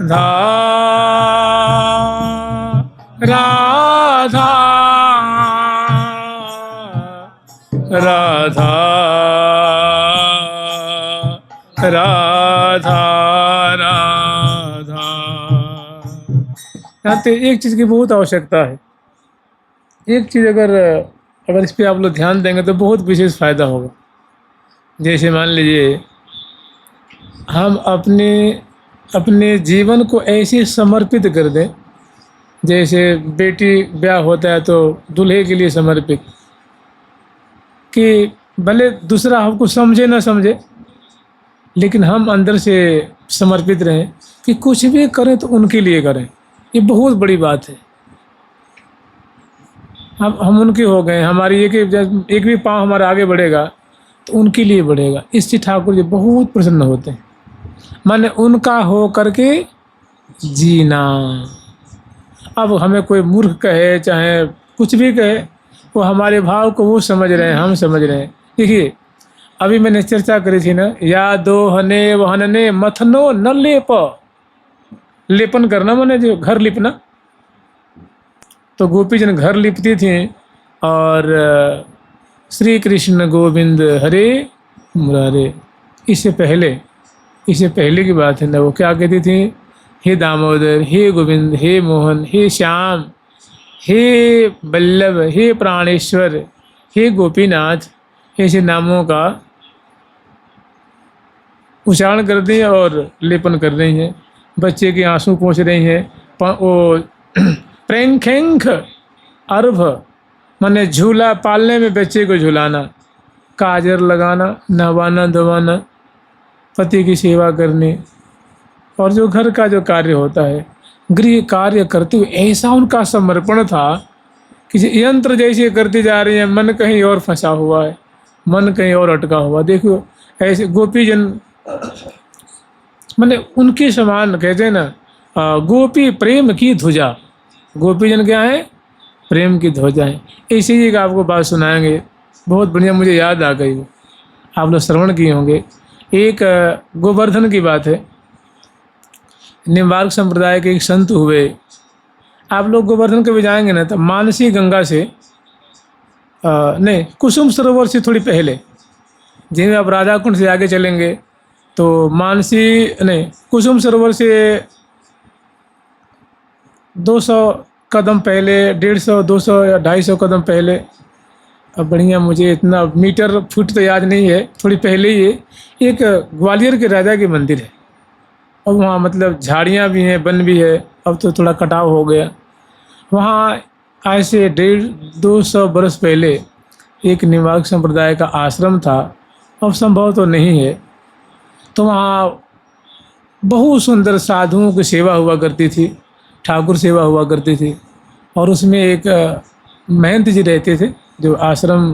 राधा राधा राधा राधा। यहाँ तो एक चीज़ की बहुत आवश्यकता है। एक चीज़ अगर इस पे आप लोग ध्यान देंगे तो बहुत विशेष फायदा होगा। जैसे मान लीजिए हम अपने जीवन को ऐसे समर्पित कर दें, जैसे बेटी ब्याह होता है तो दूल्हे के लिए समर्पित, कि भले दूसरा हमको समझे ना समझे लेकिन हम अंदर से समर्पित रहें कि कुछ भी करें तो उनके लिए करें। ये बहुत बड़ी बात है। अब हम उनके हो गए, हमारी एक भी पाँव हमारा आगे बढ़ेगा तो उनके लिए बढ़ेगा। इससे ठाकुर जी बहुत प्रसन्न होते हैं। माने उनका हो करके जीना। अब हमें कोई मूर्ख कहे चाहे कुछ भी कहे, वो हमारे भाव को वो समझ रहे हैं, हम समझ रहे हैं। देखिए अभी मैंने चर्चा करी थी ना, या दोहने वहनने मथनो न लेप, लेपन करना माने जो घर लिपना। तो गोपी जन घर लिपती थी और श्री कृष्ण गोविंद हरे मुरारे, इससे पहले की बात है ना, वो क्या कहती थी, हे दामोदर, हे गोविंद, हे मोहन, हे श्याम, हे वल्लभ, हे प्राणेश्वर, हे गोपीनाथ, ऐसे नामों का उच्चारण कर रही हैं और लेपन कर रही हैं। बच्चे के आंसू पोंछ रही हैं। वो प्रेंखेंख अर्भ माने झूला पालने में बच्चे को झुलाना, काजर लगाना, नहवाना धोवाना, पति की सेवा करनी, और जो घर का जो कार्य होता है गृह कार्य करते हुए ऐसा उनका समर्पण था कि यंत्र जैसे करती जा रही है, मन कहीं और फंसा हुआ है, मन कहीं और अटका हुआ। देखो ऐसे गोपी जन माने उनके समान कहते हैं ना, गोपी प्रेम की ध्वजा। गोपी जन क्या है, प्रेम की ध्वजा है। इसी ही का आपको बात सुनाएंगे, बहुत बढ़िया, मुझे याद आ गई, वो आप लोग श्रवण किए होंगे। एक गोवर्धन की बात है। निम्बार्क संप्रदाय के एक संत हुए। आप लोग गोवर्धन कभी जाएंगे ना तो मानसी गंगा से नहीं, कुसुम सरोवर से थोड़ी पहले, जिन्हें आप राधा कुंड से आगे चलेंगे तो मानसी नहीं, कुसुम सरोवर से 200 कदम पहले, 150, 200 या 250 कदम पहले, अब बढ़िया मुझे इतना मीटर फुट तो याद नहीं है, थोड़ी पहले ही एक ग्वालियर के राजा की मंदिर है। और वहाँ मतलब झाड़ियाँ भी हैं, वन भी है, अब तो थोड़ा कटाव हो गया। वहाँ आज से 150-200 बरस पहले एक निम्बार्क संप्रदाय का आश्रम था, अब संभव तो नहीं है। तो वहाँ बहुत सुंदर साधुओं की सेवा हुआ करती थी, ठाकुर सेवा हुआ करती थी। और उसमें एक महंत जी रहते थे जो आश्रम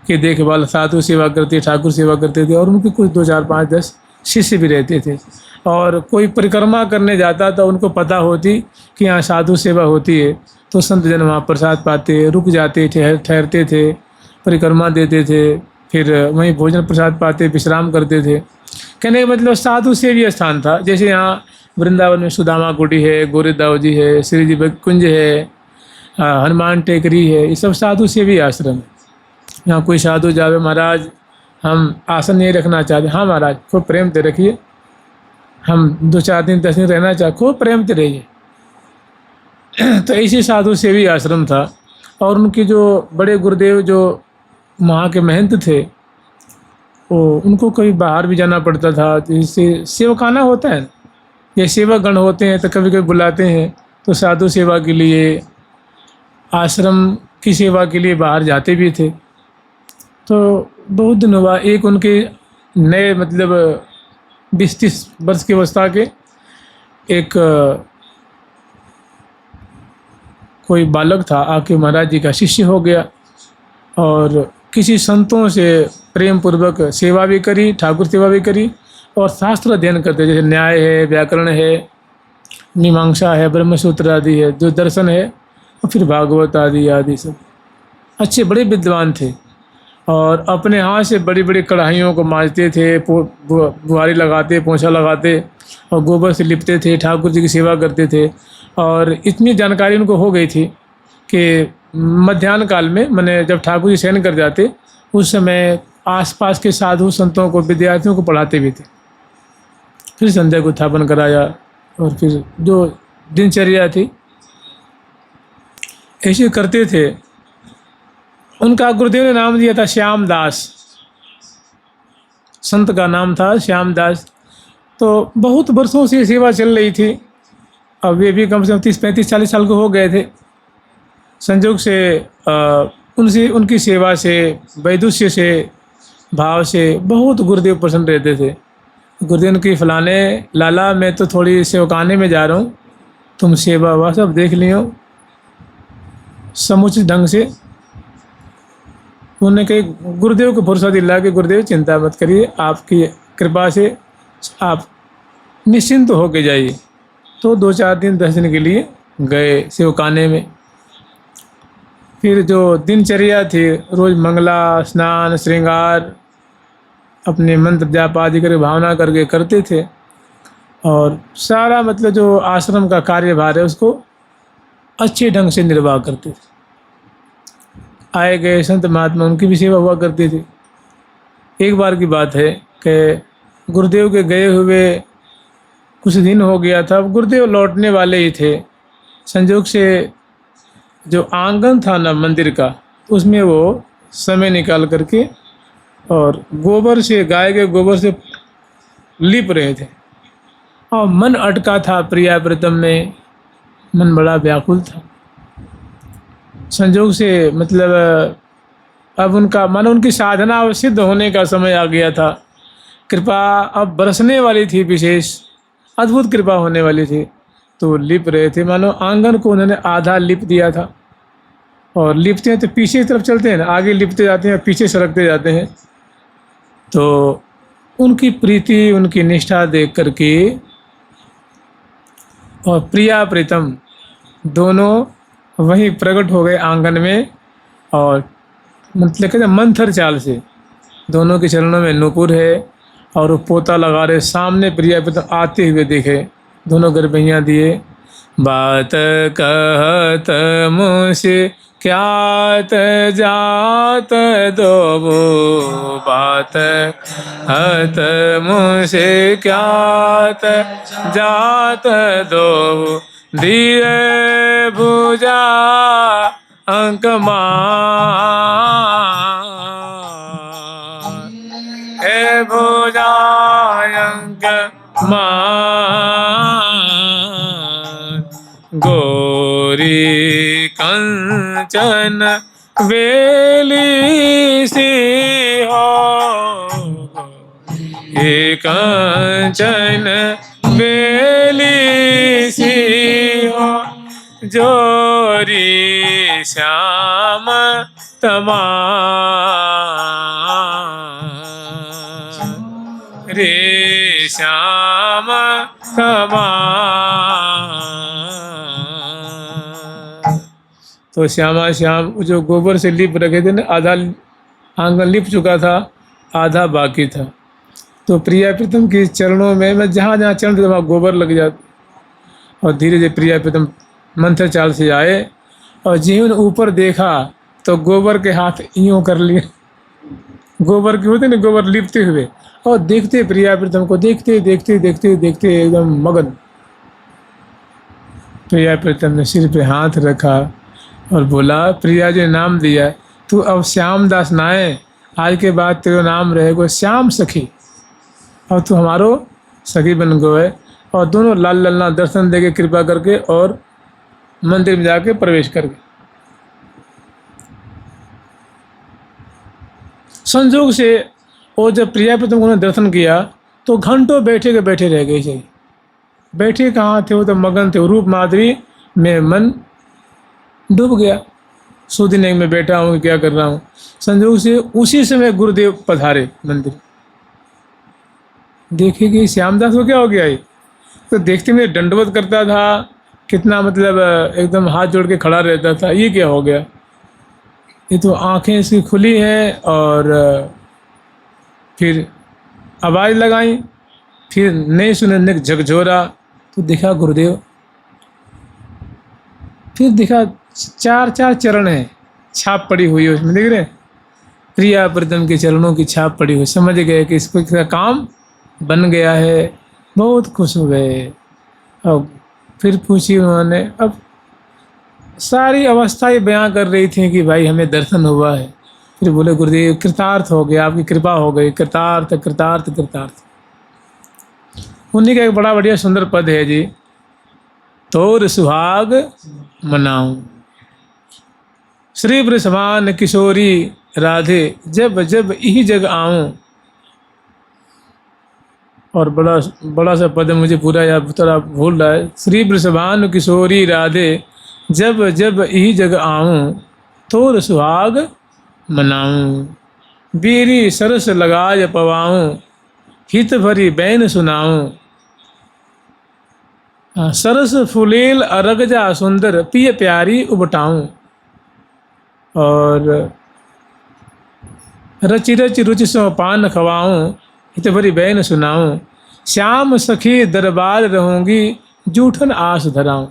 की देखभाल, साधु सेवा करते, ठाकुर सेवा करते थे, और उनके कुछ 2, 4, 5, 10 शिष्य भी रहते थे। और कोई परिक्रमा करने जाता तो उनको पता होती कि यहाँ साधु सेवा होती है, तो संत जन वहाँ प्रसाद पाते, रुक जाते, ठहरते थे, परिक्रमा देते थे, फिर वहीं भोजन प्रसाद पाते, विश्राम करते थे। कहने का मतलब साधु सेवी स्थान था। जैसे यहाँ वृंदावन में सुदामा कुटी है, गोरेदाव जी है, श्री जी कुंज है, हनुमान टेकरी है, ये सब साधु सेवी आश्रम है। यहाँ कोई साधु जावे, महाराज हम आसन नहीं रखना चाहते, हाँ महाराज खूब प्रेम से रखिए, हम 2-4 दिन 10 दिन रहना चाहते, खूब प्रेम से रहिए। तो ऐसे साधु सेवी आश्रम था। और उनके जो बड़े गुरुदेव जो वहाँ के महंत थे, वो उनको कभी बाहर भी जाना पड़ता था, जिससे सेवकाना होता है, ये सेवक गण होते हैं तो कभी कभी बुलाते हैं, तो साधु सेवा के लिए, आश्रम की सेवा के लिए बाहर जाते भी थे। तो बहुत दिन हुआ, एक उनके नए मतलब 20-30 वर्ष की अवस्था के एक कोई बालक था, आके महाराज जी का शिष्य हो गया और किसी संतों से प्रेम पूर्वक सेवा भी करी, ठाकुर सेवा भी करी, और शास्त्र अध्ययन करते, जैसे न्याय है, व्याकरण है, मीमांसा है, ब्रह्मसूत्र आदि है, जो दर्शन है, और फिर भागवत आदि सब अच्छे बड़े विद्वान थे। और अपने हाथ से बड़ी बड़ी कढ़ाइयों को मांजते थे, बुहारी लगाते, पोंछा लगाते और गोबर से लिपते थे, ठाकुर जी की सेवा करते थे। और इतनी जानकारी उनको हो गई थी कि मध्याह्न काल में, मैंने जब ठाकुर जी शयन कर जाते उस समय आसपास के साधु संतों को, विद्यार्थियों को पढ़ाते भी थे। फिर संध्या को उत्थापन कराया और फिर जो दिनचर्या थी ऐसे करते थे। उनका गुरुदेव ने नाम दिया था श्याम दास, संत का नाम था श्याम दास। तो बहुत वर्षों से सेवा चल रही थी। अब वे भी कम से कम 30-35-40 साल के हो गए थे। संजोग से उनसे, उनकी सेवा से, वैदुष्य से, भाव से बहुत गुरुदेव प्रसन्न रहते थे। गुरुदेव की फलाने लाला, मैं तो थोड़ी सेवकाने में जा रहा हूँ, तुम सेवा वह सब देख लियो समुचित ढंग से। उन्होंने कही, गुरुदेव को भरोसा दिला कि गुरुदेव चिंता मत करिए, आपकी कृपा से आप निश्चिंत होके जाइए। तो 2-4 दिन 10 दिन के लिए गए सेवकाने में। फिर जो दिनचर्या थी, रोज़ मंगला स्नान श्रृंगार अपने मंत्र जाप आदि करके भावना करके करते थे। और सारा मतलब जो आश्रम का कार्यभार है उसको अच्छे ढंग से निर्वाह करते थे। आए गए संत महात्मा उनकी भी सेवा हुआ करती थी। एक बार की बात है कि गुरुदेव के गए हुए कुछ दिन हो गया था, गुरुदेव लौटने वाले ही थे। संजोग से जो आंगन था ना मंदिर का, उसमें वो समय निकाल करके और गोबर से, गाय के गोबर से लिप रहे थे। और मन अटका था प्रिया प्रीतम में, मन बड़ा व्याकुल था। संजोग से मतलब अब उनका मन, उनकी साधना सिद्ध होने का समय आ गया था। कृपा अब बरसने वाली थी, विशेष अद्भुत कृपा होने वाली थी। तो लिप रहे थे, मानो आंगन को उन्होंने आधा लिप दिया था। और लिपते हैं तो पीछे की तरफ चलते हैं ना, आगे लिपते जाते हैं, पीछे सरकते जाते हैं। तो उनकी प्रीति, उनकी निष्ठा देख करके और प्रिया प्रीतम दोनों वहीं प्रकट हो गए आंगन में। और मतलब कहते मंथर चाल से दोनों के चरणों में नूपुर है और वो पोता लगा रहे। सामने प्रिया प्रीतम आते हुए देखे, दोनों गरबैयाँ दिए। बात कहत मुझसे ख्यात जात दोबो, बात कहत मुझसे ख्यात जात दोबो, धीरे भुजा अंक हे भुजा अंक गोरी कंचन वेली सी हो, ये कंचन बेली सी हो, जोरी श्याम तमा रे श्याम तमा। तो श्यामा श्याम जो गोबर से लिप रखे थे ना, आधा आंगन लिप चुका था, आधा बाकी था। तो प्रिया प्रीतम के चरणों में मैं जहाँ जहाँ चरण थे वहाँ गोबर लग जाता। और धीरे धीरे प्रिया प्रीतम मंथर चाल से आए और जीवन ऊपर देखा तो गोबर के हाथ यूँ कर लिए, गोबर के होते ना, गोबर लिपते हुए। और देखते प्रिया प्रीतम को, देखते देखते देखते देखते एकदम मगन। प्रिया प्रीतम ने सिर पे हाथ रखा और बोला, प्रिया जी ने नाम दिया, तू अब श्याम दास नाए, आज के बाद तेरा नाम रहेगा श्याम सखी। और तू हमारो सखी बन गए। और दोनों लाल लल्ला दर्शन दे के कृपा करके और मंदिर में जाके प्रवेश कर गए। संजोग से वो जब प्रिया प्रीतम को दर्शन किया तो घंटों बैठे के बैठे रह गए। सही बैठे कहाँ थे, वो तो मगन थे, रूप माधुरी में मन डूब गया। सुदिन में बैठा हूँ, क्या कर रहा हूँ। संजोग से उसी समय गुरुदेव पधारे मंदिर। देखे कि श्यामदास को क्या हो गया। तो देखते में दंडवत करता था, कितना मतलब एकदम हाथ जोड़ के खड़ा रहता था, ये क्या हो गया। ये तो आंखें इसकी खुली हैं और फिर आवाज़ लगाई, फिर नहीं सुनने झकझोरा तो देखा गुरुदेव, फिर देखा चार चार चरण है, छाप पड़ी हुई है उसमें, देख रहे हैं, प्रिया प्रीतम के चरणों की छाप पड़ी हुई। समझ गए कि इसका काम बन गया है, बहुत खुश हो गए। अब फिर पूछी उन्होंने, अब सारी अवस्थाएं बयां कर रही थी कि भाई हमें दर्शन हुआ है। फिर बोले गुरुदेव कृतार्थ हो गया, आपकी कृपा हो गई, कृतार्थ कृतार्थ कृतार्थ। उन्हीं का एक बड़ा बढ़िया सुंदर पद है जी, तोर सुहाग मनाऊं, श्री वृषभान किशोरी राधे, जब जब यही जग आऊं। और बड़ा बड़ा सा पद है, मुझे पूरा याद थोड़ा भूल रहा है। श्री वृषभान किशोरी राधे, जब जब यही जग आऊं, तोर सुहाग मनाऊं, बीरी सरस लगाय पवाऊं, हित भरी बैन सुनाऊं, सरस फुलेल अरगजा सुंदर, पिय प्यारी उबटाऊं। और रचि रचि रुचि सो पान खवाऊं, हित भरी बैन सुनाऊं, श्याम सखी दरबार रहूंगी, जूठन आस धराऊं।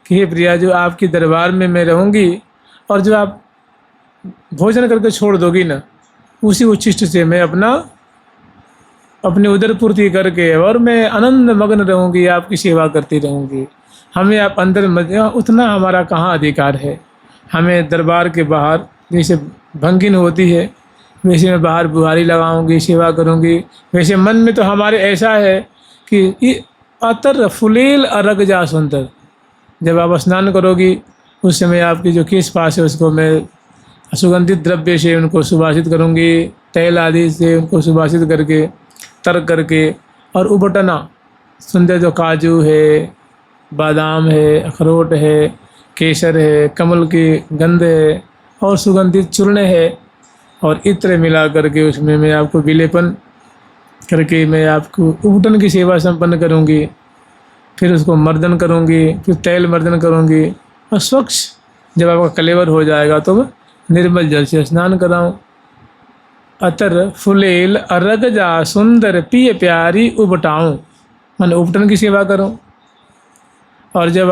कि हे प्रिया, जो आपकी दरबार में मैं रहूंगी और जो आप भोजन करके छोड़ दोगी ना, उसी उच्छिष्ट से मैं अपनी उदर पूर्ति करके और मैं आनंद मग्न रहूंगी, आपकी सेवा करती रहूंगी। हमें आप अंदर मत, उतना हमारा कहाँ अधिकार है। हमें दरबार के बाहर जैसे भंगिन होती है, वैसे मैं बाहर बुहारी लगाऊंगी, सेवा करूंगी। वैसे मन में तो हमारे ऐसा है कि अतर फुलेल अरग जा सुंदर, जब आप स्नान करोगी उस समय आपकी जो केश पास है उसको मैं सुगंधित द्रव्य से उनको सुभाषित करूंगी, तैल आदि से उनको सुभाषित करके तर करके, और उबटना सुंदर जो काजू है, बादाम है, अखरोट है, केसर है, कमल की गंध है और सुगंधित चूर्ण है और इत्र मिला करके उसमें मैं आपको विलेपन करके मैं आपको उबटन की सेवा संपन्न करूंगी। फिर उसको मर्दन करूंगी, फिर तैल मर्दन करूंगी और स्वच्छ जब आपका कलेवर हो जाएगा तो निर्मल जल से स्नान कराऊं। अतर फुलेल अरग जा सुंदर, पिय प्यारी उबटाऊं, मैंने उबटन की सेवा करूं। और जब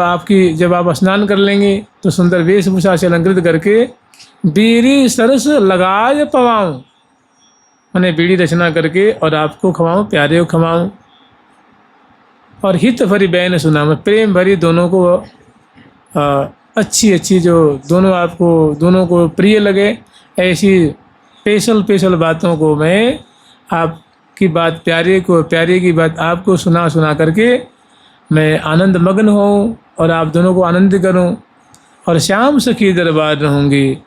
आप स्नान कर लेंगे तो सुंदर वेशभूषा से अलंकृत करके बीड़ी सरस लगाए पवाऊं, मैंने बीड़ी रचना करके और आपको खवाऊं, प्यारे को खवाऊं। और हित भरी बैन सुनाऊं, प्रेम भरी दोनों को अच्छी जो दोनों को प्रिय लगे ऐसी स्पेशल बातों को मैं आपकी बात प्यारे की बात आपको सुना करके मैं आनंद मग्न हूँ और आप दोनों को आनंद करूँ और श्याम सखी दरबार रहूँगी।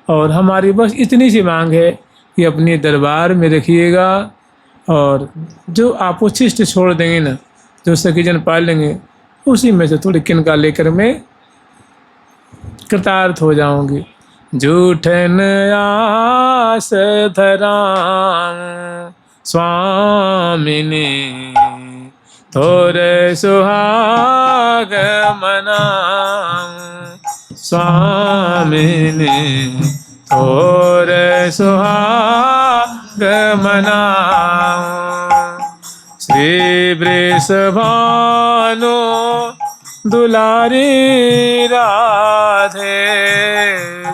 और हमारी बस इतनी सी मांग है कि अपने दरबार में रखिएगा और जो आप उच्छिष्ट छोड़ देंगे ना, जो सखी जन पाल लेंगे, उसी में से थोड़ी किनका लेकर मैं कृतार्थ हो जाऊंगी। जूठन आस धराऊं स्वामिनी, थोरे सुहाग मनाऊं स्वामिनी, थोरे सुहाग मनाऊं। श्री वृषभानु दुलारी राधे,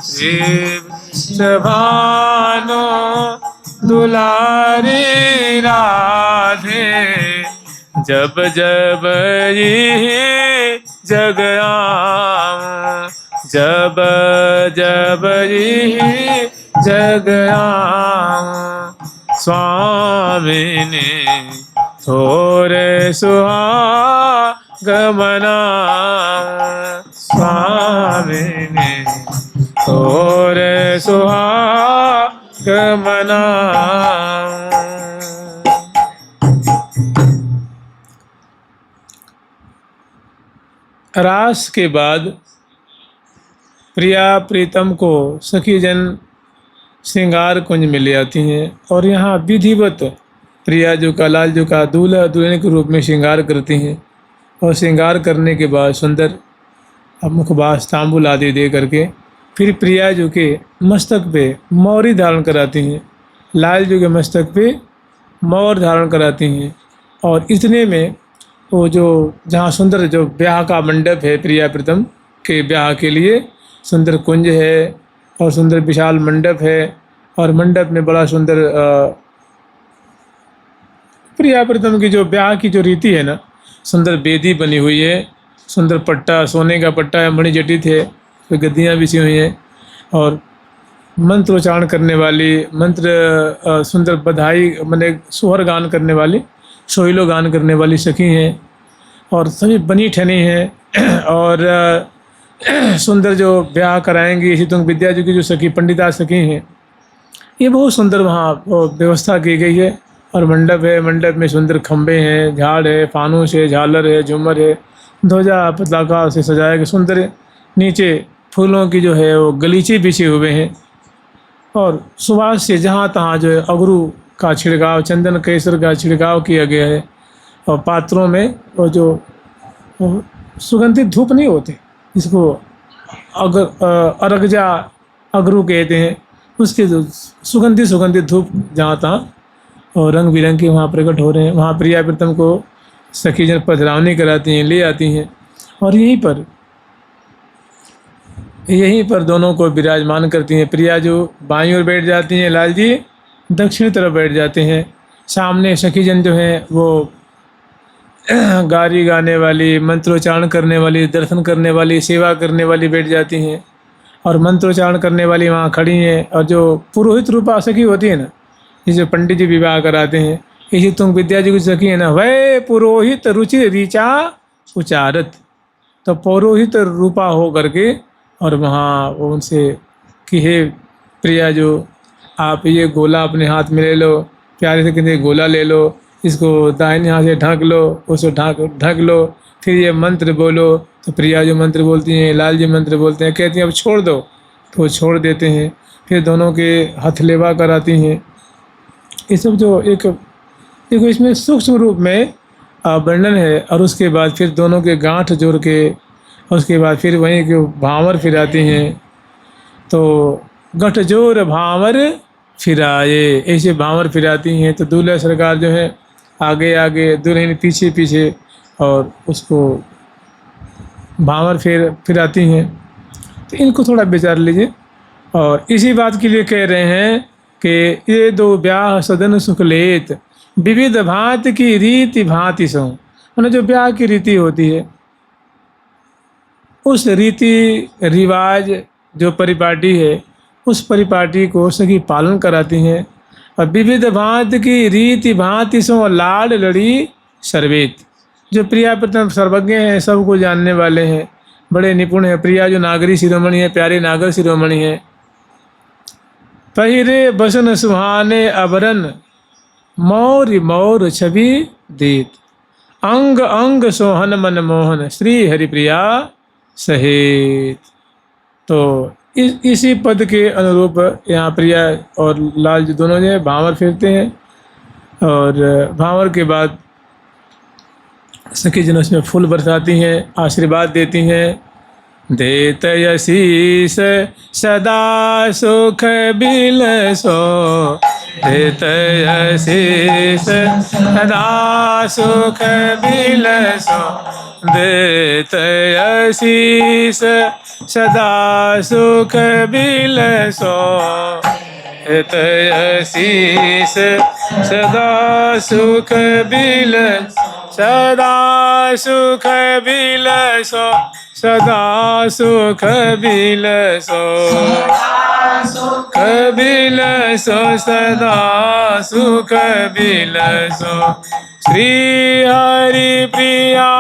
श्री वृषभानु दुलारी राधे, जब जब ये जग आऊं, जब जब ये जग आऊं, स्वामिनी थोरे सुहाग मनाऊं, स्वामिनी थोरे सुहाग मनाऊं। रास के बाद प्रिया प्रीतम को सखी जन श्रृंगार कुंज में ले आती हैं और यहाँ विधिवत प्रिया जो का लाल जो का दूल्हा दुल्हन के रूप में श्रृंगार करती हैं और श्रृंगार करने के बाद सुंदर मुखबास तांबुल आदि दे करके फिर प्रिया जो के मस्तक पे मौरी धारण कराती हैं, लाल जो के मस्तक पे मौर धारण कराती हैं। और इतने में वो जो जहाँ सुंदर जो ब्याह का मंडप है प्रिया प्रीतम के ब्याह के लिए, सुंदर कुंज है और सुंदर विशाल मंडप है। और मंडप में बड़ा सुंदर प्रिया प्रीतम की जो ब्याह की जो रीति है ना, सुंदर बेदी बनी हुई है, सुंदर पट्टा, सोने का पट्टा है, मणिजटित है, तो गद्दियाँ बिछी हुई हैं। और मंत्रोच्चारण करने वाली, सुंदर बधाई माने सोहर गान करने वाली, सोहिलो गान करने वाली सखी हैं। और सभी बनी ठनी हैं। और सुंदर जो ब्याह कराएंगी इसी तुंग विद्या जी की जो सखी पंडिता सखी हैं, ये बहुत सुंदर वहाँ व्यवस्था की गई है। और मंडप है, मंडप में सुंदर खंबे हैं, झाड़ है, फानूस है, झालर है, झूमर है, ध्वजा पताका से सजाया गया सुंदर। नीचे फूलों की जो है वो गलीचे बिछे हुए हैं। और सुभाष से जहाँ तहाँ जो है अगरू का छिड़काव, चंदन केसर का छिड़काव किया गया है। और पात्रों में वो जो सुगंधित धूप नहीं होते, इसको अरगजा अगरू कहते हैं, उसके जो सुगंधित धूप जहाँ तहाँ और रंग बिरंगे वहाँ प्रकट हो रहे हैं। वहाँ प्रिया प्रीतम को सखी जन पधरावनी कराती हैं, ले आती हैं। और यहीं पर दोनों को विराजमान करती हैं। प्रिया जो बाईं ओर बैठ जाती हैं, लाल जी दक्षिण तरफ बैठ जाते हैं। सामने सखी जन जो हैं वो गारी गाने वाली, मंत्रोच्चारण करने वाली, दर्शन करने वाली, सेवा करने वाली बैठ जाती हैं। और मंत्रोच्चारण करने वाली वहाँ खड़ी हैं। और जो पुरोहित रूपा सखी होती है ना, जिसे पंडित जी विवाह कराते हैं, इसी तुम विद्या जी की सखी है ना, वह पुरोहित रुचि ऋचा उचारत। तो पौरोहित रूपा हो करके और वहाँ वो उनसे कि हे प्रिया जो आप ये गोला अपने हाथ में ले लो, प्यारे से कहते गोला ले लो, इसको दाहिने हाथ से ढक लो, उसको ढक लो, फिर ये मंत्र बोलो। तो प्रिया जो मंत्र बोलती हैं, लाल जी मंत्र बोलते हैं, कहती हैं अब छोड़ दो, तो वो छोड़ देते हैं। फिर दोनों के हथलेवा कराती हैं। ये सब जो एक देखो इसमें सूक्ष्म रूप में वर्णन है। और उसके बाद फिर दोनों के गांठ जोड़ के, उसके बाद फिर वहीं के भांवर फिराती हैं। तो गठजोर भांवर फिराए, ऐसे भांवर फिराती हैं। तो दूल्हा सरकार जो है आगे आगे, दुल्हन पीछे पीछे, और उसको भांवर फिराती हैं। तो इनको थोड़ा विचार लीजिए। और इसी बात के लिए कह रहे हैं कि ये दो ब्याह सदन सुख लेत, विविध भांति की रीति भांति सो। मैंने जो ब्याह की रीति होती है, उस रीति रिवाज जो परिपाटी है, उस परिपाटी को सभी पालन कराती हैं। और विविध भांति की रीति भांति सो लाड लड़ी सर्वेत। जो प्रिया प्रीतम सर्वज्ञ हैं, सबको जानने वाले हैं, बड़े निपुण हैं। प्रिया जो नागरी शिरोमणि है, प्यारे नागर शिरोमणि है। पहिरे बसन सुहाने अबरन, मौर मौर छवि देत, अंग अंग सोहन मन मोहन, श्री हरिप्रिया सहेत। तो इसी पद के अनुरूप यहाँ प्रिया और लाल जी दोनों जो है भांवर फिरते हैं। और भांवर के बाद सखी जन उसमें फूल बरसाती हैं, आशीर्वाद देती हैं। देत यशीष सदा सुख बिलसो, देत यशीष सदा सुख बिलसो, देत यशीष सदा सुख बिलसो, देत यशीष सदा सुख बिलसो, सदा सुख बिलसो, सदा सुख बिलसो, सुख बिलसो, सदा सुख बिलसो। श्री हरि प्रिया,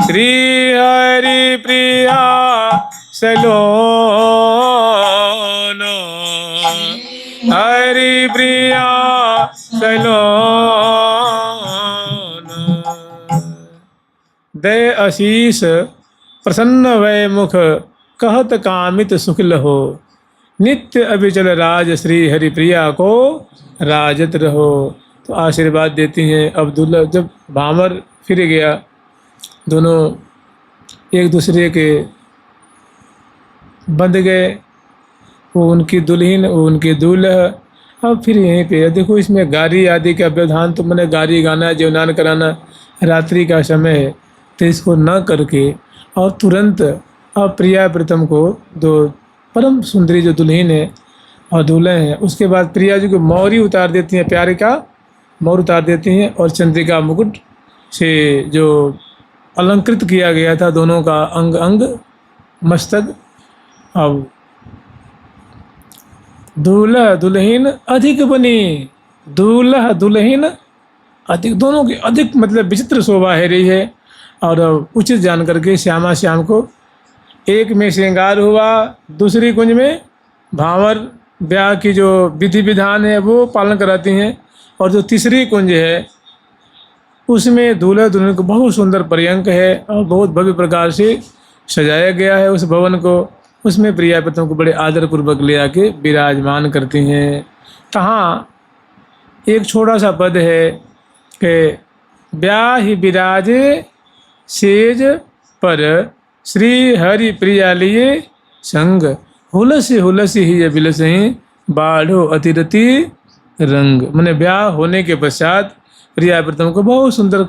श्री हरि प्रिया सलोनो, हरि प्रिया सलोनो। दे आशीष प्रसन्न वै मुख, कहत कामित सुख लहो, नित्य अभिचल राज श्री हरिप्रिया को राजत रहो। तो आशीर्वाद देती हैं। अब दूल्हा जब भांवर फिर गया, दोनों एक दूसरे के बंध गए, वो उनकी दुल्हन, वो उनके दूल्हा। अब फिर यहीं पे देखो, इसमें गारी आदि का व्यवधान, तो मैंने गारी गाना, जवनान कराना, रात्रि का समय है, तो इसको न करके और तुरंत अब प्रिया प्रीतम को, दो परम सुंदरी जो दुल्हन है और दूल्हे हैं, उसके बाद प्रिया जी को मौरी उतार देती हैं, प्यारे का मोर उतार देती हैं, और चंद्रिका मुकुट से जो अलंकृत किया गया था दोनों का अंग अंग मस्तक, अब दूल्हा दुल्हन अधिक बनी, दूल्हा दुल्हन अधिक, दोनों की अधिक मतलब विचित्र शोभा है रही है। और उचित जान करके श्यामा श्याम को एक में श्रृंगार हुआ, दूसरी कुंज में भांवर ब्याह की जो विधि विधान है वो पालन कराती हैं, और जो तीसरी कुंज है उसमें दूल्हा दुल्हन को बहुत सुंदर पर्यंक है और बहुत भव्य प्रकार से सजाया गया है उस भवन को। उसमें प्रिया प्रीतम को बड़े आदर पूर्वक ले आके विराजमान करती हैं। तहाँ एक छोटा सा पद है कि ब्याहि विराजे सेज पर श्री हरि प्रिया लिए संग, हुलसी हुलसी ही बिलसही बाढ़ो अतिरति रंग। मैंने ब्याह होने के पश्चात प्रिया प्रीतम को बहुत सुंदर,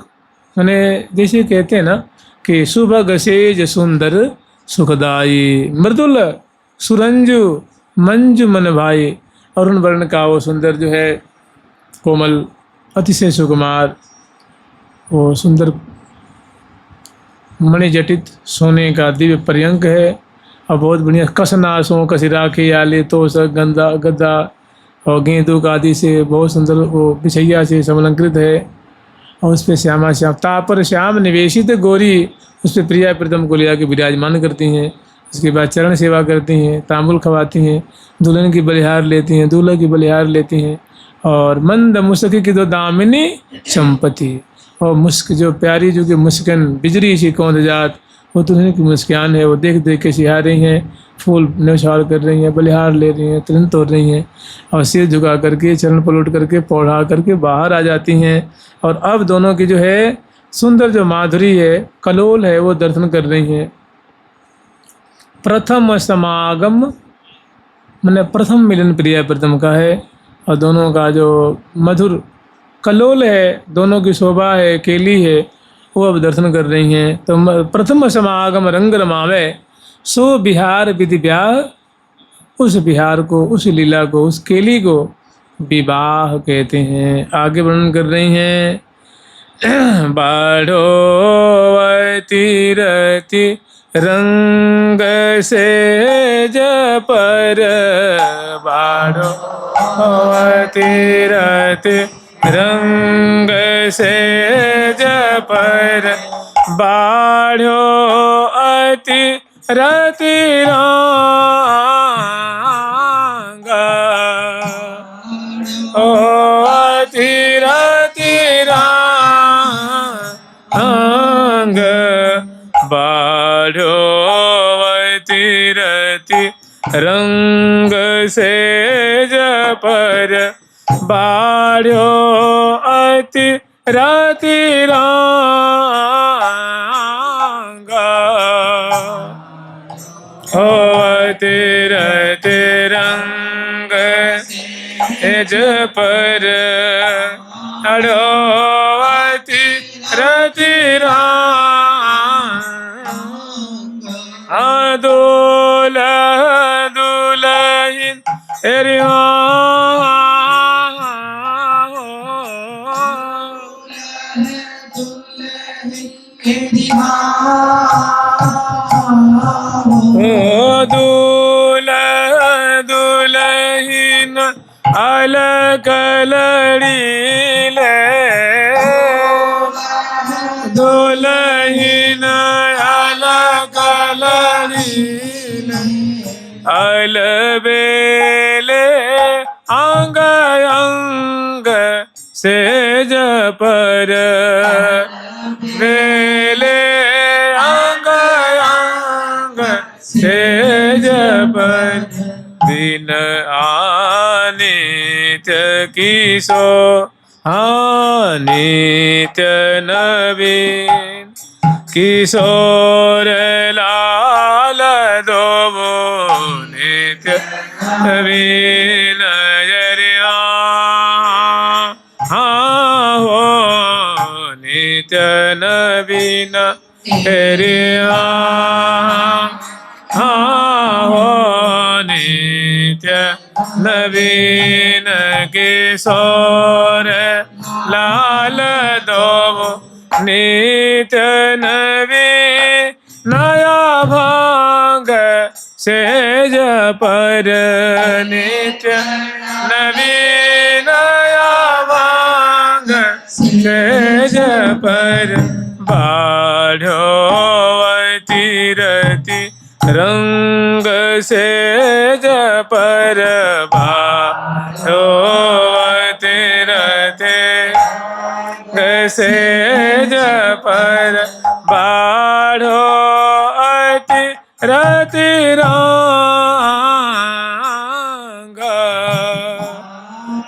मैंने जैसे कहते हैं ना कि सुभग सेज सुंदर सुखदाई, मृदुल सुरंजु मंजु मन भाई, अरुण वर्ण का वो सुंदर जो है कोमल अतिशय सुकुमार, वो सुंदर मणिजटित सोने का दिव्य पर्यंक है, और बहुत बढ़िया कसनासों कसिराखे आले तो गंदा गद्दा और गेंदूक आदि से बहुत सुंदर वो बिछैया से समलंकृत है। और उस पर श्यामा श्याम तापर श्याम निवेशित गोरी, उस पर प्रिया प्रीतम को ले आके विराजमान करती हैं। उसके बाद चरण सेवा करती हैं, तांबुल खवाती हैं, दुल्हन की बलिहार लेती हैं, दूल्हा की बलिहार लेती हैं, और मंद मुस्की की दो दामिनी संपत्ति, और मुस्क जो प्यारी जो कि मुस्कन बिजली सी कौंध जात, वो दुल्हन की मुस्कान है, वो देख देख के सिहा रही हैं, फूल न्यौछावर कर रही हैं, बलिहार ले रही हैं, तुरंत तोड़ रही हैं, और सिर झुका करके चरण पलट करके पौढ़ा करके बाहर आ जाती हैं। और अब दोनों की जो है सुंदर जो माधुरी है, कलोल है, वो दर्शन कर रही हैं। प्रथम समागम मैंने प्रथम मिलन प्रिया प्रीतम का है, और दोनों का जो मधुर कलोल है, दोनों की शोभा है, केली है, वो अब दर्शन कर रही हैं। तो प्रथम समागम रंग रमावे सो बिहार विधि ब्याह, उस बिहार को, उस लीला को, उस केली को विवाह कहते हैं। आगे वर्णन कर रही हैं, बाढ़ो तीरति रंग से जपर, बाढ़ो तीरति रंग से जपर, बाढ़ो अति रति रंगा, ओ अति रति रंग, बाढ़ो अति रति रंग से जपर, बाढ़ो अति रति रंगा, हो अति रति रंग जपर, अड़ो अति रति रंगा, दूल्हा दुल्हन तेरी दूल्हा दुल्हन अलग लड़ी ले, दुल्हन अलग लड़ी ले, अलबेले अंग अंग से जपर, बेले अंग अंग से जपर, दिन आनित्य किसो नित्य नवीन, किशोर लाल दो तेरे हो नित्य नवीन किशोर लाल दो नित्य नवीन नया भांग सेज पर नित्य नवीन नया भांग सेज पर बाढ़ो तीरती रंग सेज पर बाढ़ो तीरते सेज पर बाढ़ो रति रंग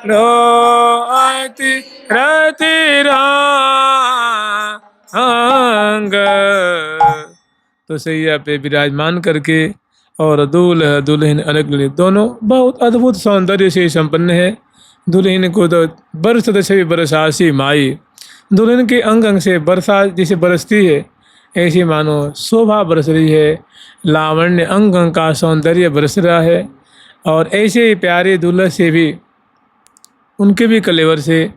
रोति रति रंग। तो सैया पे विराजमान करके और दूल्हा दुल्हन अलग अलग दोनों बहुत अद्भुत सौंदर्य से संपन्न है। दुल्हन को तो बरसत से भी बरसासी माई, दुल्हन के अंग अंग से बरसा जैसे बरसती है ऐसी मानो शोभा बरस रही है, लावण्य अंग अंग का सौंदर्य बरस रहा है। और ऐसे ही प्यारे दुल्हा से भी उनके भी कलेवर से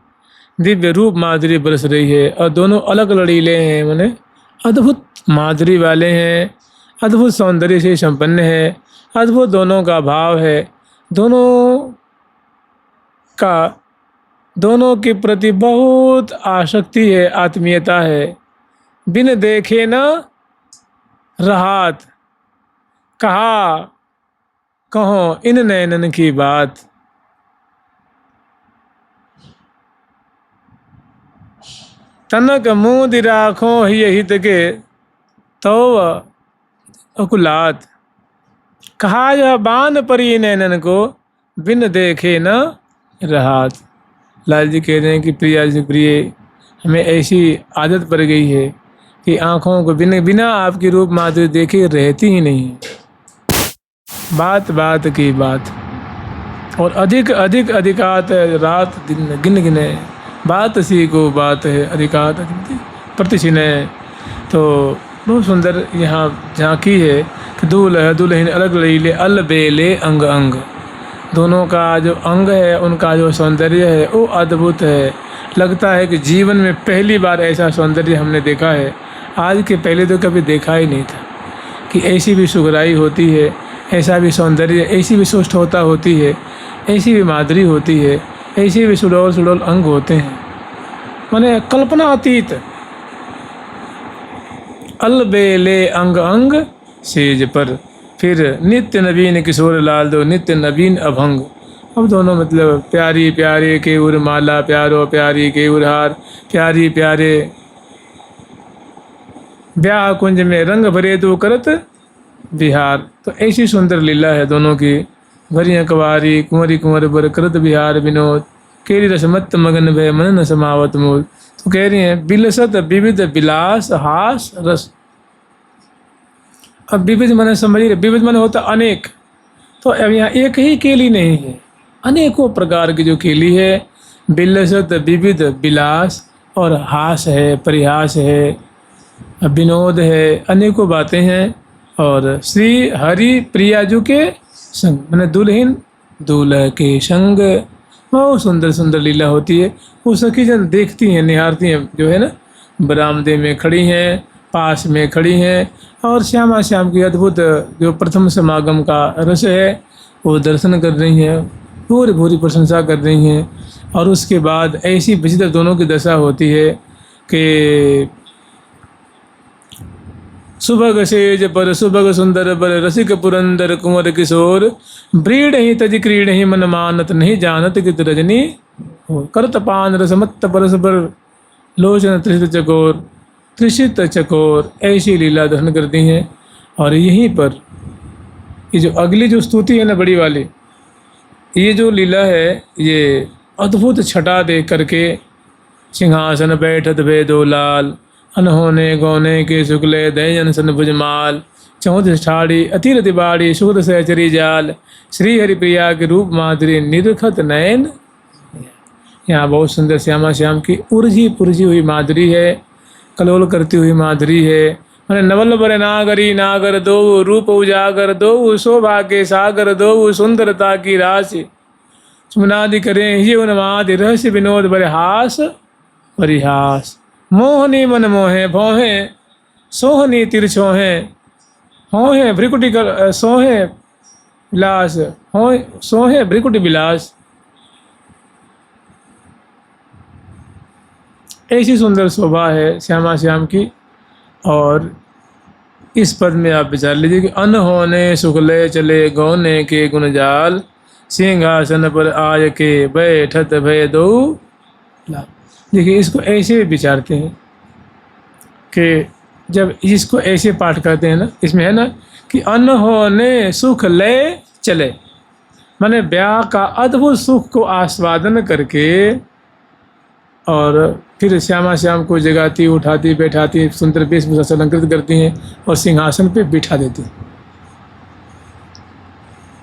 दिव्य रूप माधुरी बरस रही है। और दोनों अलग लड़ीले हैं, माने अद्भुत माधुरी वाले हैं, अद्भुत सौंदर्य से संपन्न है, अद्भुत दोनों का भाव है, दोनों के प्रति बहुत आसक्ति है, आत्मीयता है। बिन देखे न रहात कहा कहो इन नैनन की बात। तनक मुँह राखो ही हित के तो अकुलात, कहा यह बान परी नैनन को बिन देखे न रहात। लाल जी कह रहे हैं कि प्रिया जी प्रिय, हमें ऐसी आदत पड़ गई है कि आँखों को बिना आपकी रूप माधुरी देखे रहती ही नहीं है। बात बात की बात और अधिक अधिक अधिकात रात दिन गिन गिने, बात सी को बात है अधिकात प्रतिशिने। तो बहुत सुंदर यहाँ झांकी है कि दूल्हा दुल्हन अलग लड़ीले अल बेले अंग अंग, दोनों का जो अंग है उनका जो सौंदर्य है वो अद्भुत है। लगता है कि जीवन में पहली बार ऐसा सौंदर्य हमने देखा है, आज के पहले तो कभी देखा ही नहीं था कि ऐसी भी सुगराई होती है, ऐसा भी सौंदर्य, ऐसी भी सुष्ठता होती है, ऐसी भी माधुरी होती है, ऐसे भी सुडौल सुडौल अंग होते हैं, माने कल्पना अतीत। अलबेले अंग अंग सेज पर, फिर नित्य नवीन किशोर लाल दो नित्य नवीन अभंग। अब दोनों मतलब प्यारी प्यारे के उर माला प्यारो प्यारी के उर हार, प्यारी प्यारे ब्याह कुंज में रंग भरे तो करत बिहार। तो ऐसी सुंदर लीला है दोनों की। भरियाँ कवारी कुंवरी कुंवर बर करत बिहार विनोद, केरी रसमत मगन भय मन न समावत मोद। तो कह रही हैं बिलसत विविध बिलास हास रस। अब विविध मन समझिए, विविध मन होता अनेक, तो अब यहाँ एक ही केली नहीं है, अनेकों प्रकार की जो केली है। बिलसत विविध बिलास और हास है, परिहास है, विनोद है, अनेकों बातें हैं। और श्री हरि प्रियाजू के संग, मैंने दुल्हन दूल्हा के संग बहुत सुंदर सुंदर लीला होती है। वो सखी जन देखती हैं, निहारती हैं, जो है ना बरामदे में खड़ी हैं, पास में खड़ी हैं और श्यामा श्याम की अद्भुत जो प्रथम समागम का रस है वो दर्शन कर रही हैं, पूरी पूरी प्रशंसा कर रही हैं। और उसके बाद ऐसी विचित्र दोनों की दशा होती है कि सुभग सेज पर सुभग सुंदर बर रसिक पुरंदर कुंवर किशोर, ब्रीड ही तज क्रीड ही मन मानत नहीं जानत कित रजनी हो, करत पान रस मत परस पर लोचन त्रिषित चकोर। ऐसी लीला दर्शन करती हैं। और यहीं पर ये जो अगली जो स्तुति है ना बड़ी वाली, ये जो लीला है ये अद्भुत छटा दे करके, सिंहासन बैठत भेदो लाल, अनहोने गौने के शुक्ले दयन सन भुजमाल, चौध ठाड़ी अतिरति बाड़ी सुगत सहचरी जाल, श्री हरिप्रिया के रूप माधुरी निरखत नयन। यहाँ बहुत सुंदर श्यामा श्याम की उर्जी पुरजी हुई माधुरी है, कलोल करती हुई माधुरी है। मैंने नवल बर नागरी नागर दो, रूप उजागर दो, शोभा के सागर दो, सुंदरता की राशि सुमनादि करें ये उन्माद, रहस्य विनोद बरे हास परिहास। मोहनी मन मोहे भौहे, सोहनी तिरछोहे, होहे भ्रिकुटी सोहे विलास, हो सोहे भ्रिकुटी विलास। ऐसी सुंदर शोभा है श्यामा श्याम की। और इस पद में आप विचार लीजिए कि अनहोने सुखले चले गौने के गुणजाल, सिंहासन पर आय के बैठत भय दो लाल। देखिए इसको ऐसे विचारते हैं कि जब इसको ऐसे पाठ करते हैं ना, इसमें है ना कि अनहोने सुख ले चले, माने ब्याह का अद्भुत सुख को आस्वादन करके और फिर श्यामा श्याम को जगाती, उठाती, बैठाती, सुंदर वेशभूषा से अलंकृत करती हैं और सिंहासन पे बिठा देती हैं।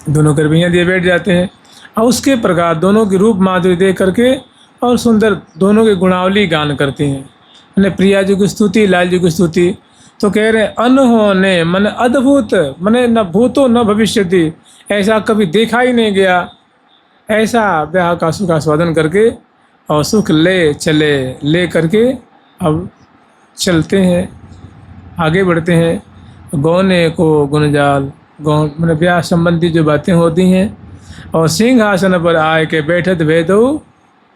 दोनों करवैयाँ दिए बैठ जाते हैं और उसके प्रकार दोनों की रूप माधुरी देख करके और सुंदर दोनों के गुणावली गान करती हैं। मैंने प्रिया जी की स्तुति, लाल जी की स्तुति। तो कह रहे अनहोने मन अद्भुत, मने न भूतो न भविष्यति, ऐसा कभी देखा ही नहीं गया, ऐसा ब्याह का सुख आस्वादन करके और सुख ले चले, ले करके अब चलते हैं, आगे बढ़ते हैं। गौने को गुणजाल, गौन मैंने ब्याह संबंधी जो बातें होती हैं। और सिंहासन पर आए के बैठत भेदो,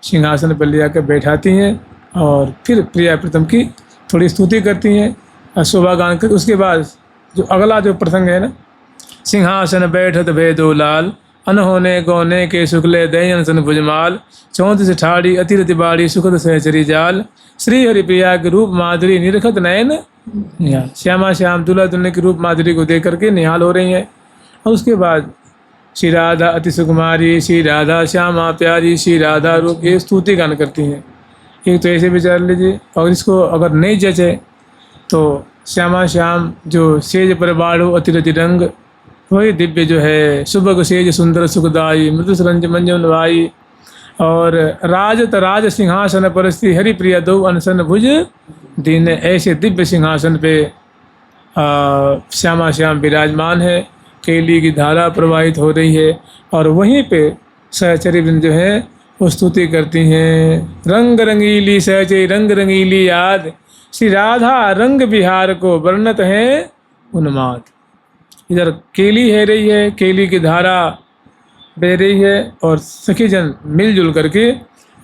सिंहासन पर ले आकर बैठाती हैं और फिर प्रिया प्रीतम की थोड़ी स्तुति करती हैं, शोभा गान कर। उसके बाद जो अगला जो प्रसंग है ना, सिंहासन बैठत भेदो लाल, अनहोने गौने के शुक्ले दयन सन भुजमाल, 34 ठाड़ी अतिरति बाड़ी सुखद सहचरी जाल, श्री हरि प्रिया के रूप माधुरी निरखत नयन निहाल। श्यामा श्याम दूल्हा दुल्हन की रूप माधुरी को देख करके निहाल हो रही हैं। और उसके बाद श्री राधा अति सुकुमारी, श्री राधा श्यामा प्यारी, श्री राधा रूप, ये स्तुति गान करती हैं। एक तो ऐसे विचार लीजिए। और इसको अगर नहीं जचे तो श्यामा श्याम जो सेज पर बाढ़ो अतिरति रंग, वही दिव्य जो है सुबह सेज सुंदर सुखदाई, मृदु सरंज मंजन भाई। और राजत राज सिंहासन पर श्री हरि प्रिया दो अनसन भुज दीन, ऐसे दिव्य सिंहासन पे श्यामा श्याम विराजमान है। केली की धारा प्रवाहित हो रही है और वहीं पे सहचरी वृंद जो है वो स्तुति करती हैं। रंग रंगीली सहचरी रंग रंगीली याद, श्री राधा रंग बिहार को वर्णत है उन्माद। इधर केली है रही है, केली की धारा बह रही है और सखी जन मिलजुल करके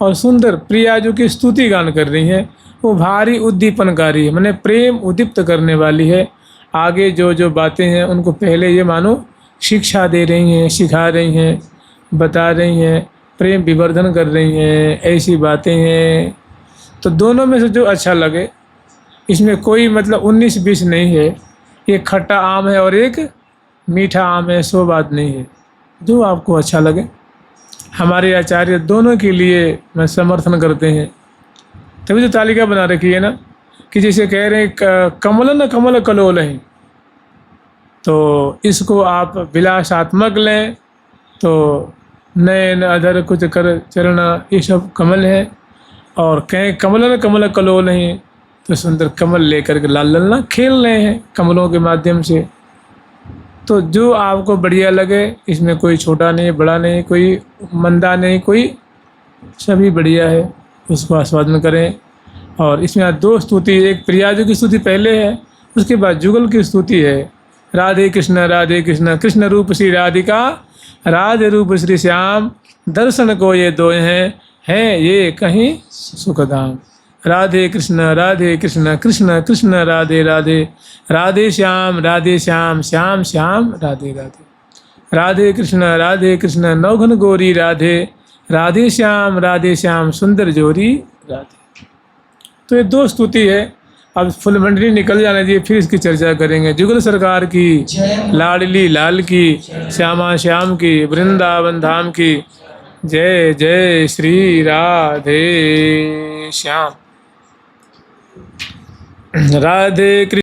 और सुंदर प्रिया जो की स्तुति गान कर रही हैं। वो भारी उद्दीपनकारी है, माने प्रेम उद्दीप्त करने वाली है। आगे जो जो बातें हैं उनको पहले ये मानो शिक्षा दे रही हैं, सिखा रही हैं, बता रही हैं, प्रेम विवर्धन कर रही हैं, ऐसी बातें हैं। तो दोनों में से जो अच्छा लगे, इसमें कोई मतलब 19-20 नहीं है। एक खट्टा आम है और एक मीठा आम है, सो बात नहीं है। जो आपको अच्छा लगे। हमारे आचार्य दोनों के लिए मैं समर्थन करते हैं। तभी तो तालिका बना रखी है ना कि जैसे कह रहे हैं कमल न कमल कलोल है, तो इसको आप विलासात्मक लें तो नयन अधर कुछ कर चरण, ये सब कमल है। और कहें कमल न कमल कलोल है तो सुंदर कमल लेकर के लाल ललना खेल रहे हैं कमलों के माध्यम से। तो जो आपको बढ़िया लगे, इसमें कोई छोटा नहीं बड़ा नहीं, कोई मंदा नहीं, कोई सभी बढ़िया है, उसको आस्वादन करें। और इसमें 2 स्तुति, एक प्रिया जी की स्तुति पहले है, उसके बाद जुगल की स्तुति है। राधे कृष्ण कृष्ण रूप श्री राधिका, राधे रूप श्री श्याम, दर्शन को ये दो हैं ये कहीं सुखधाम। राधे कृष्ण कृष्ण कृष्ण राधे राधे, राधे श्याम श्याम श्याम राधे राधे। राधे कृष्ण नौघन गोरी राधे, राधे श्याम सुंदर जोरी राधे। तो ये 2 स्तुति है। अब फुल मंडली निकल जाने दीजिए, फिर इसकी चर्चा करेंगे। जुगल सरकार की, लाडली लाल की, श्यामा श्याम की, वृंदावन धाम की जय जय श्री राधे श्याम। राधे कृष्ण।